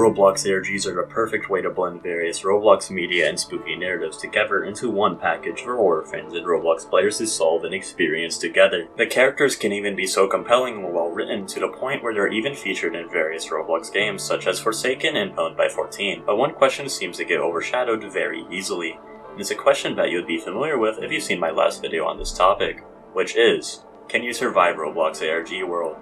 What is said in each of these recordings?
Roblox ARGs are the perfect way to blend various Roblox media and spooky narratives together into one package for horror fans and Roblox players to solve and experience together. The characters can even be so compelling and well written to the point where they're even featured in various Roblox games such as Forsaken and PWNED by 14. But one question seems to get overshadowed very easily, and it's a question that you'd be familiar with if you've seen my last video on this topic, which is, can you survive Roblox ARG world?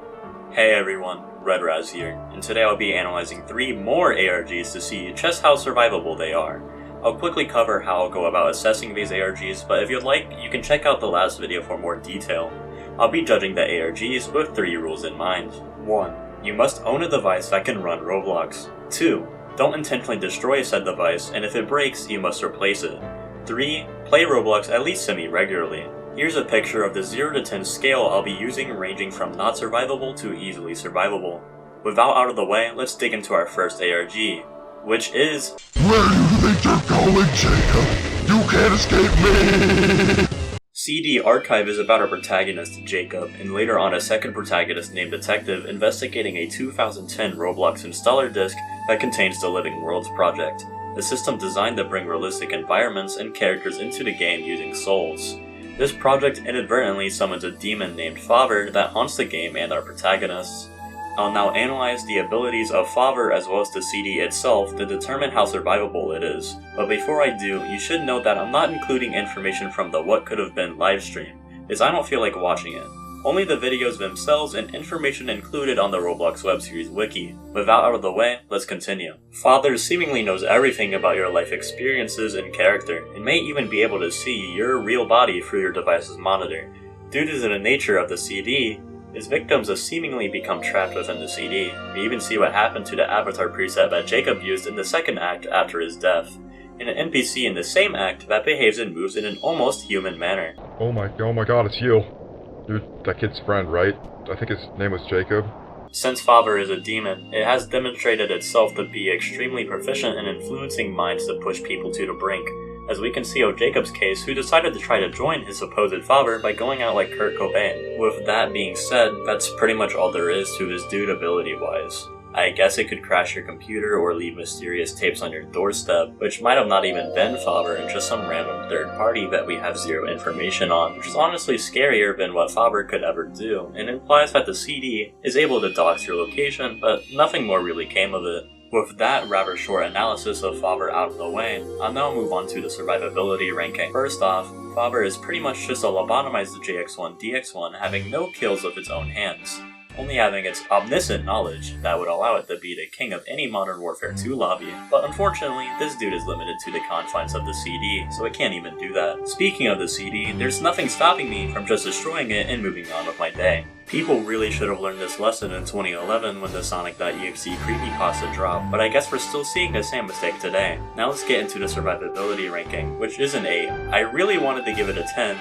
Hey everyone, RedRaz here, and today I'll be analyzing 3 more ARGs to see just how survivable they are. I'll quickly cover how I'll go about assessing these ARGs, but if you'd like, you can check out the last video for more detail. I'll be judging the ARGs with 3 rules in mind. 1. You must own a device that can run Roblox. 2. Don't intentionally destroy said device, and if it breaks, you must replace it. 3. Play Roblox at least semi-regularly. Here's a picture of the 0 to 10 scale I'll be using, ranging from not survivable to easily survivable. Without out of the way, let's dig into our first ARG, which is... Where do you think you're going, Jacob? You can't escape me! CD Archive is about our protagonist, Jacob, and later on a second protagonist named Detective investigating a 2010 Roblox installer disk that contains the Living Worlds project, a system designed to bring realistic environments and characters into the game using souls. This project inadvertently summons a demon named Favre that haunts the game and our protagonists. I'll now analyze the abilities of Favre as well as the CD itself to determine how survivable it is. But before I do, you should note that I'm not including information from the What Could Have Been livestream, as I don't feel like watching it. Only the videos themselves and information included on the Roblox web series wiki. Without out of the way, let's continue. Favre seemingly knows everything about your life experiences and character, and may even be able to see your real body through your device's monitor. Due to the nature of the CD, his victims have seemingly become trapped within the CD. We even see what happened to the avatar preset that Jacob used in the second act after his death, and an NPC in the same act that behaves and moves in an almost human manner. Oh my god, it's you. You're that kid's friend, right? I think his name was Jacob. Since Favre is a demon, it has demonstrated itself to be extremely proficient in influencing minds to push people to the brink, as we can see of Jacob's case, who decided to try to join his supposed Favre by going out like Kurt Cobain. With that being said, that's pretty much all there is to his dude ability-wise. I guess it could crash your computer or leave mysterious tapes on your doorstep, which might have not even been Favre and just some random third party that we have zero information on, which is honestly scarier than what Favre could ever do, and implies that the CD is able to dox your location, but nothing more really came of it. With that rather short analysis of Favre out of the way, I'll now move on to the survivability ranking. First off, Favre is pretty much just a lobotomized JX1 DX1 having no kills of its own hands, only having its omniscient knowledge that would allow it to be the king of any Modern Warfare 2 lobby. But unfortunately, this dude is limited to the confines of the CD, so it can't even do that. Speaking of the CD, there's nothing stopping me from just destroying it and moving on with my day. People really should have learned this lesson in 2011 when the Sonic.exe creepypasta dropped, but I guess we're still seeing the same mistake today. Now let's get into the survivability ranking, which is an 8. I really wanted to give it a 10,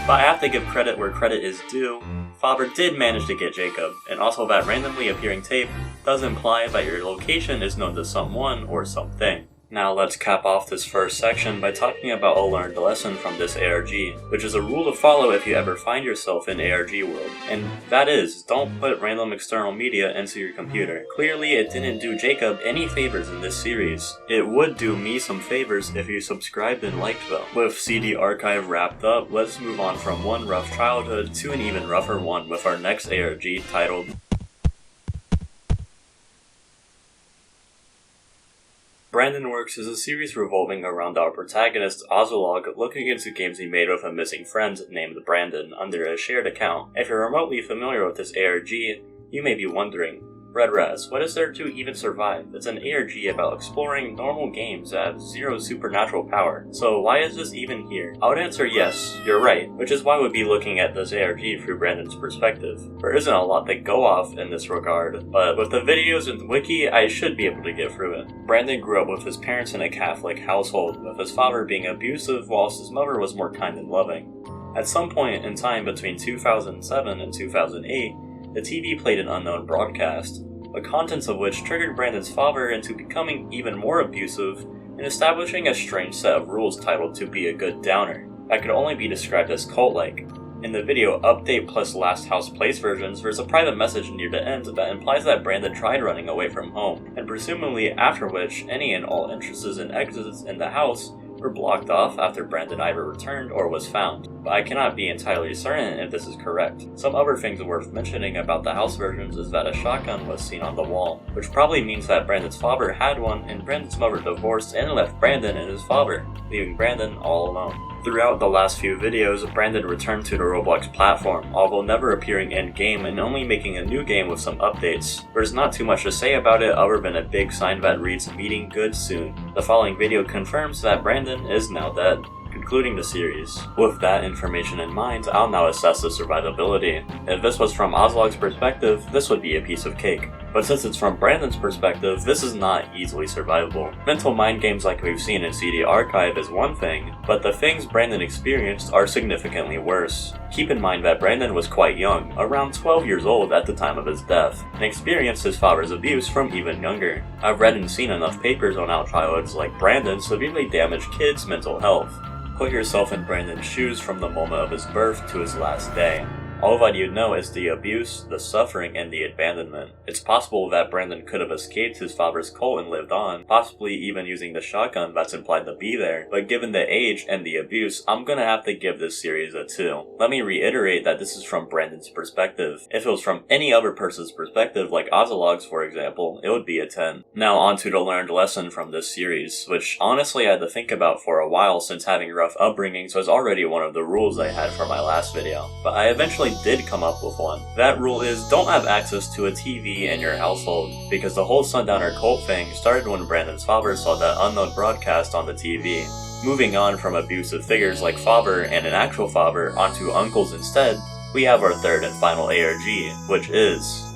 but I have to give credit where credit is due. Favre did manage to get Jacob, and also that randomly appearing tape does imply that your location is known to someone or something. Now let's cap off this first section by talking about a learned lesson from this ARG, which is a rule to follow if you ever find yourself in ARG world, and that is, don't put random external media into your computer. Clearly it didn't do Jacob any favors in this series. It would do me some favors if you subscribed and liked though. With CD Archive wrapped up, let's move on from one rough childhood to an even rougher one with our next ARG titled Brandon Works is a series revolving around our protagonist, Ozolog, looking into games he made with a missing friend named Brandon under a shared account. If you're remotely familiar with this ARG, you may be wondering, RedRaz, what is there to even survive? It's an ARG about exploring normal games that have zero supernatural power, so why is this even here? I would answer yes, you're right, which is why we'd be looking at this ARG through Brandon's perspective. There isn't a lot to go off in this regard, but with the videos and the wiki, I should be able to get through it. Brandon grew up with his parents in a Catholic household, with his father being abusive whilst his mother was more kind and loving. At some point in time between 2007 and 2008, the TV played an unknown broadcast, the contents of which triggered Brandon's father into becoming even more abusive and establishing a strange set of rules titled to be a good downer that could only be described as cult-like. In the video Update plus Last House Place versions, there's a private message near the end that implies that Brandon tried running away from home, and presumably after which any and all entrances and exits in the house were blocked off after Brandon either returned or was found, but I cannot be entirely certain if this is correct. Some other things worth mentioning about the house versions is that a shotgun was seen on the wall, which probably means that Brandon's father had one and Brandon's mother divorced and left Brandon and his father, leaving Brandon all alone. Throughout the last few videos, Brandon returned to the Roblox platform, although never appearing in-game and only making a new game with some updates. There's not too much to say about it other than a big sign that reads "Meeting good soon." The following video confirms that Brandon is now dead, concluding the series. With that information in mind, I'll now assess the survivability. If this was from Ozlog's perspective, this would be a piece of cake. But since it's from Brandon's perspective, this is not easily survivable. Mental mind games like we've seen in CD Archive is one thing, but the things Brandon experienced are significantly worse. Keep in mind that Brandon was quite young, around 12 years old at the time of his death, and experienced his father's abuse from even younger. I've read and seen enough papers on how childhoods like Brandon severely damage kids' mental health. Put yourself in Brandon's shoes from the moment of his birth to his last day. All that you know is the abuse, the suffering, and the abandonment. It's possible that Brandon could have escaped his father's cult and lived on, possibly even using the shotgun that's implied to be there, but given the age and the abuse, I'm gonna have to give this series a 2. Let me reiterate that this is from Brandon's perspective. If it was from any other person's perspective, like Ozlog's for example, it would be a 10. Now on to the learned lesson from this series, which honestly I had to think about for a while since having rough upbringings was already one of the rules I had for my last video, but I eventually did come up with one. That rule is don't have access to a TV in your household, because the whole Sundowner cult thing started when Brandon's father saw that unknown broadcast on the TV. Moving on from abusive figures like father and an actual father onto uncles instead, we have our third and final ARG, which is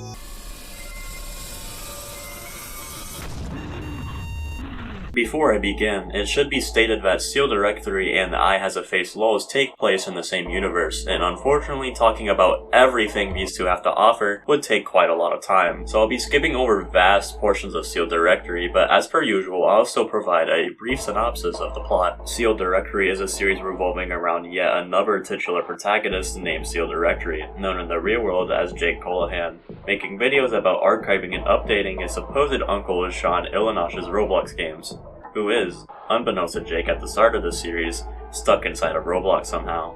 Before I begin, it should be stated that Seal Directory and the I Has a Face LOLs take place in the same universe, and unfortunately talking about everything these two have to offer would take quite a lot of time, so I'll be skipping over vast portions of Seal Directory, but as per usual, I'll still provide a brief synopsis of the plot. Seal Directory is a series revolving around yet another titular protagonist named Seal Directory, known in the real world as Jake Colahan, making videos about archiving and updating his supposed uncle Sean Illinosh's Roblox games, who is, unbeknownst to Jake at the start of the series, stuck inside of Roblox somehow.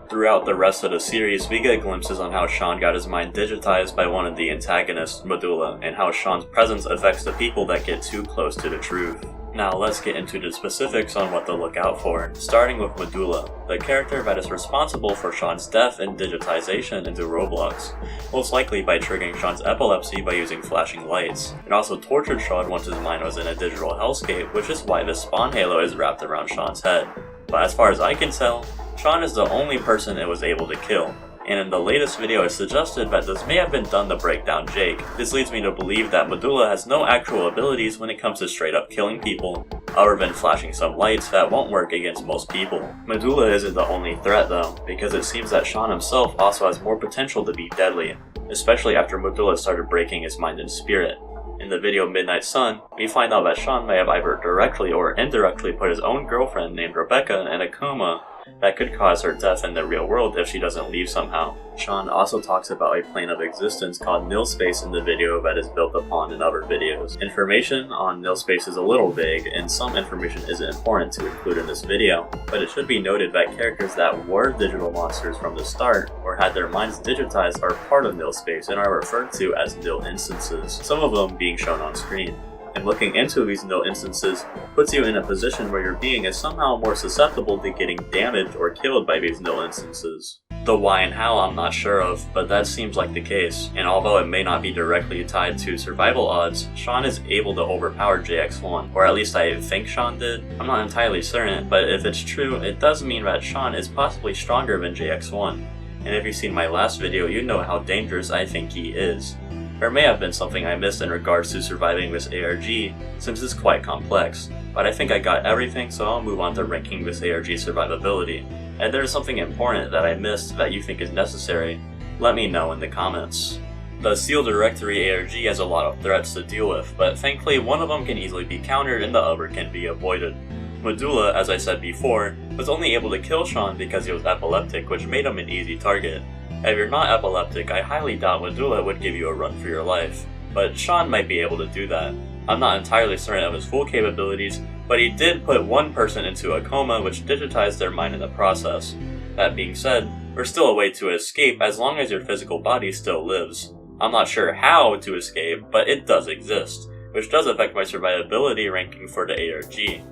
Throughout the rest of the series, we get glimpses on how Sean got his mind digitized by one of the antagonists, Medulla, and how Sean's presence affects the people that get too close to the truth. Now let's get into the specifics on what to look out for, starting with Medulla, the character that is responsible for Sean's death and digitization into Roblox, most likely by triggering Sean's epilepsy by using flashing lights. It also tortured Sean once his mind was in a digital hellscape, which is why the spawn halo is wrapped around Sean's head. But as far as I can tell, Sean is the only person it was able to kill, and in the latest video it suggested that this may have been done to break down Jake. This leads me to believe that Medulla has no actual abilities when it comes to straight up killing people, other than flashing some lights that won't work against most people. Medulla isn't the only threat though, because it seems that Sean himself also has more potential to be deadly, especially after Medulla started breaking his mind and spirit. In the video Midnight Sun, we find out that Sean may have either directly or indirectly put his own girlfriend named Rebecca in a coma that could cause her death in the real world if she doesn't leave somehow. Sean also talks about a plane of existence called nil space in the video that is built upon in other videos. Information on nil space is a little vague, and some information isn't important to include in this video, but it should be noted that characters that were digital monsters from the start or had their minds digitized are part of nil space and are referred to as nil instances, some of them being shown on screen. And looking into these nil instances puts you in a position where your being is somehow more susceptible to getting damaged or killed by these nil instances. The why and how I'm not sure of, but that seems like the case, and although it may not be directly tied to survival odds, Sean is able to overpower JX1, or at least I think Sean did. I'm not entirely certain, but if it's true, it does mean that Sean is possibly stronger than JX1, and if you've seen my last video, you know how dangerous I think he is. There may have been something I missed in regards to surviving this ARG, since it's quite complex, but I think I got everything, so I'll move on to ranking this ARG survivability. And if there's something important that I missed that you think is necessary, let me know in the comments. The Seal Directory ARG has a lot of threats to deal with, but thankfully one of them can easily be countered and the other can be avoided. Medulla, as I said before, was only able to kill Sean because he was epileptic, which made him an easy target. If you're not epileptic, I highly doubt Medulla would give you a run for your life, but Sean might be able to do that. I'm not entirely certain of his full capabilities, but he did put one person into a coma which digitized their mind in the process. That being said, there's still a way to escape as long as your physical body still lives. I'm not sure how to escape, but it does exist, which does affect my survivability ranking for the ARG.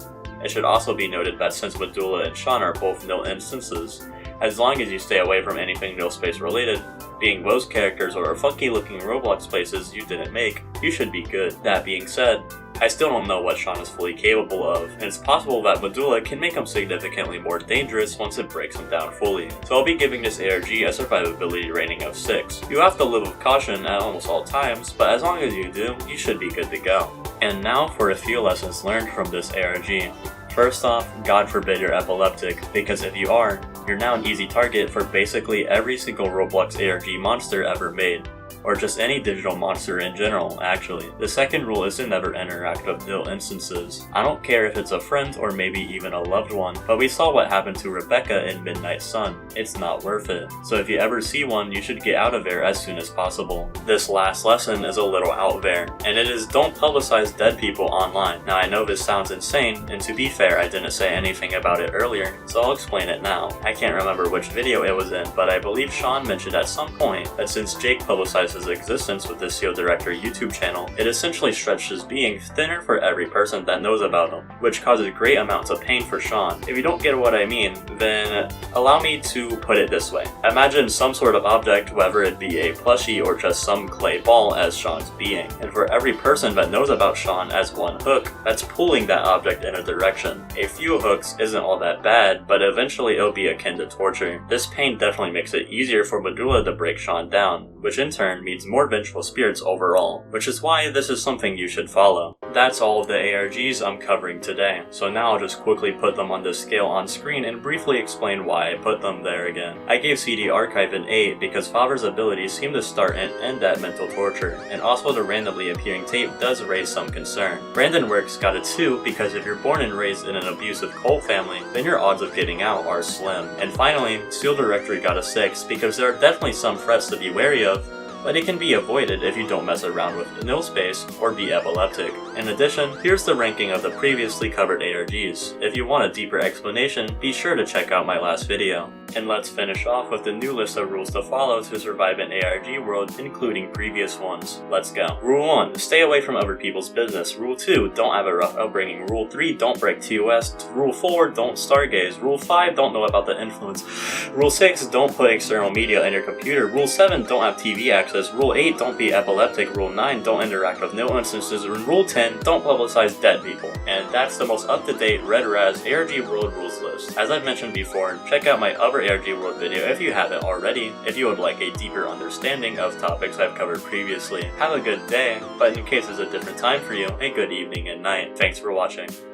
It should also be noted that since Medulla and Sean are both nil instances, as long as you stay away from anything nil space related, being ghost characters or funky looking Roblox places you didn't make, you should be good. That being said, I still don't know what Sean is fully capable of, and it's possible that Medulla can make him significantly more dangerous once it breaks him down fully. So I'll be giving this ARG a survivability rating of 6. You have to live with caution at almost all times, but as long as you do, you should be good to go. And now for a few lessons learned from this ARG. First off, God forbid you're epileptic, because if you are, you're now an easy target for basically every single Roblox ARG monster ever made. Or just any digital monster in general, actually. The second rule is to never interact with nil instances. I don't care if it's a friend or maybe even a loved one, but we saw what happened to Rebecca in Midnight Sun. It's not worth it. So if you ever see one, you should get out of there as soon as possible. This last lesson is a little out there, and it is don't publicize dead people online. Now I know this sounds insane, and to be fair, I didn't say anything about it earlier, so I'll explain it now. I can't remember which video it was in, but I believe Sean mentioned at some point that since Jake publicized his existence with the Seal Director YouTube channel, it essentially stretched his being thinner for every person that knows about him, which causes great amounts of pain for Sean. If you don't get what I mean, then allow me to put it this way. Imagine some sort of object, whether it be a plushie or just some clay ball, as Sean's being, and for every person that knows about Sean as one hook, that's pulling that object in a direction. A few hooks isn't all that bad, but eventually it'll be akin to torture. This pain definitely makes it easier for Medulla to break Sean down, which in turn means more vengeful spirits overall, which is why this is something you should follow. That's all of the ARGs I'm covering today, so now I'll just quickly put them on this scale on screen and briefly explain why I put them there again. I gave CD Archive an 8 because Faber's abilities seem to start and end at mental torture, and also the randomly appearing tape does raise some concern. Brandon Works got a 2 because if you're born and raised in an abusive cult family, then your odds of getting out are slim. And finally, Seal Directory got a 6 because there are definitely some threats to be wary of, but it can be avoided if you don't mess around with nil space or be epileptic. In addition, here's the ranking of the previously covered ARGs. If you want a deeper explanation, be sure to check out my last video. And let's finish off with the new list of rules to follow to survive an ARG world, including previous ones. Let's go. Rule 1, stay away from other people's business. Rule 2, don't have a rough upbringing. Rule 3, don't break TOS. Rule 4, don't stargaze. Rule 5, don't know about the influence. Rule 6, don't put external media in your computer. Rule 7, don't have TV access. Rule 8, don't be epileptic. Rule 9, don't interact with nil instances. And Rule 10, don't publicize dead people. And that's the most up-to-date Red Raz ARG World Rules list. As I've mentioned before, check out my other ARG World video if you haven't already, if you would like a deeper understanding of topics I've covered previously. Have a good day, but in case it's a different time for you, a good evening and night. Thanks for watching.